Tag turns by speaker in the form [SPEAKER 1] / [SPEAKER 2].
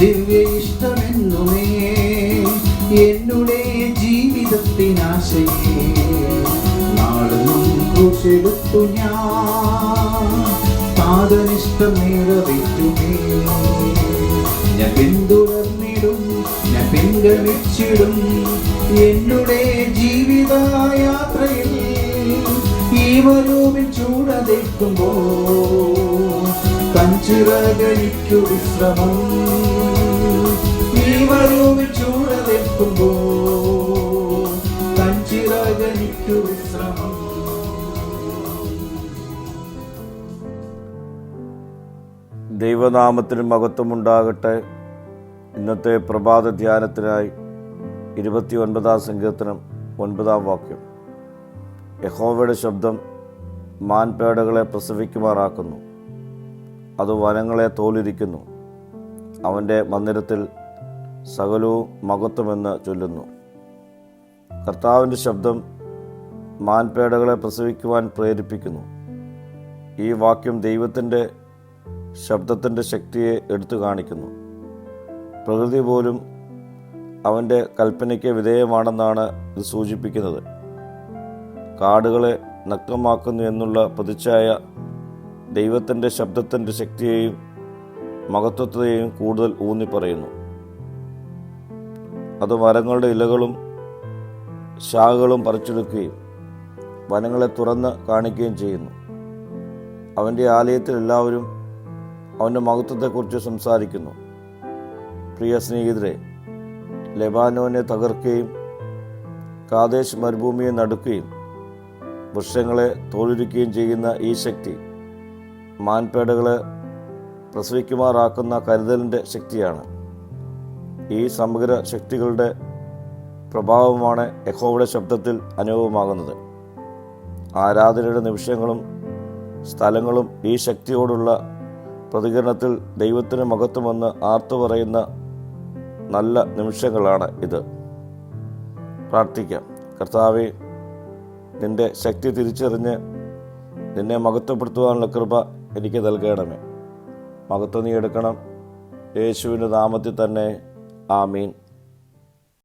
[SPEAKER 1] ദിവ്യ ഇഷ്ടമെന്നുമേ എന്നുടെ ജീവിതത്തിനാശയേ. നാളെന്നും ക്രൂശെടുത്തു ഞാൻ താതനിഷ്ടം നിറവേറ്റുമേ. ഞാൻ പിന്തുടർന്നിടും, ഞാൻ പിൻഗമിച്ചിടും എന്നുടെ ജീവിതയാത്രയിൽ. ഈ വരൂപിൽ ചൂടതേക്കുമ്പോ തഞ്ചിറകനിക്കു വിശ്രമം. ഈ വരൂപിൽ ചൂടതേക്കുമ്പോ തഞ്ചിറകനിക്കു വിശ്രമം.
[SPEAKER 2] ദൈവനാമത്തിന് മഹത്വമുണ്ടാകട്ടെ. ഇന്നത്തെ പ്രഭാത ധ്യാനത്തിനായി 29 സങ്കീർത്തനം 9 വാക്യം. യഹോവയുടെ ശബ്ദം മാൻപേടകളെ പ്രസവിക്കുമാറാക്കുന്നു, അത് വനങ്ങളെ തോലിരിക്കുന്നു. അവൻ്റെ മന്ദിരത്തിൽ സകലവും മഹത്വമെന്ന് ചൊല്ലുന്നു. കർത്താവിൻ്റെ ശബ്ദം മാൻപേടകളെ പ്രസവിക്കുവാൻ പ്രേരിപ്പിക്കുന്നു. ഈ വാക്യം ദൈവത്തിൻ്റെ ശബ്ദത്തിൻ്റെ ശക്തിയെ എടുത്തു കാണിക്കുന്നു. പ്രകൃതി പോലും അവൻ്റെ കൽപ്പനയ്ക്ക് വിധേയമാണെന്നാണ് ഇത് സൂചിപ്പിക്കുന്നത്. കാടുകളെ നഗ്നമാക്കുന്നു എന്നുള്ള പ്രതിച്ഛായ ദൈവത്തിൻ്റെ ശബ്ദത്തിൻ്റെ ശക്തിയെയും മഹത്വത്തെയും കൂടുതൽ ഊന്നി പറയുന്നു. അത് മരങ്ങളുടെ ഇലകളും ശാഖകളും പറിച്ചെടുക്കുകയും വനങ്ങളെ തുറന്ന് കാണിക്കുകയും ചെയ്യുന്നു. അവൻ്റെ ആലയത്തിൽ എല്ലാവരും അവൻ്റെ മഹത്വത്തെക്കുറിച്ച് സംസാരിക്കുന്നു. പ്രിയ സ്നേഹിതരെ, ലെബാനോനെ തകർക്കുകയും കാദേശ് മരുഭൂമിയെ നടുക്കുകയും വൃക്ഷങ്ങളെ തോലുരിക്കുകയും ചെയ്യുന്ന ഈ ശക്തി മാൻപേടകളെ പ്രസവിക്കുമാറാക്കുന്ന കരുതലിൻ്റെ ശക്തിയാണ്. ഈ സമഗ്ര ശക്തികളുടെ പ്രഭാവമാണ് യഹോവയുടെ ശബ്ദത്തിൽ അനുഭവമാകുന്നത്. ആരാധനയുടെ നിമിഷങ്ങളും സ്ഥലങ്ങളും ഈ ശക്തിയോടുള്ള പ്രതികരണത്തിൽ ദൈവത്തിന് മഹത്വമെന്ന് ആർത്തു പറയുന്ന നല്ല നിമിഷങ്ങളാണ് ഇത്. പ്രാർത്ഥിക്കാം. കർത്താവേ, നിൻ്റെ ശക്തി തിരിച്ചറിഞ്ഞ് നിന്നെ മഹത്വപ്പെടുത്തുവാനുള്ള കൃപ എനിക്ക് നൽകണമേ. മഹത്വം നീ എടുക്കണം. യേശുവിൻ്റെ നാമത്തിൽ തന്നെ. ആമീൻ.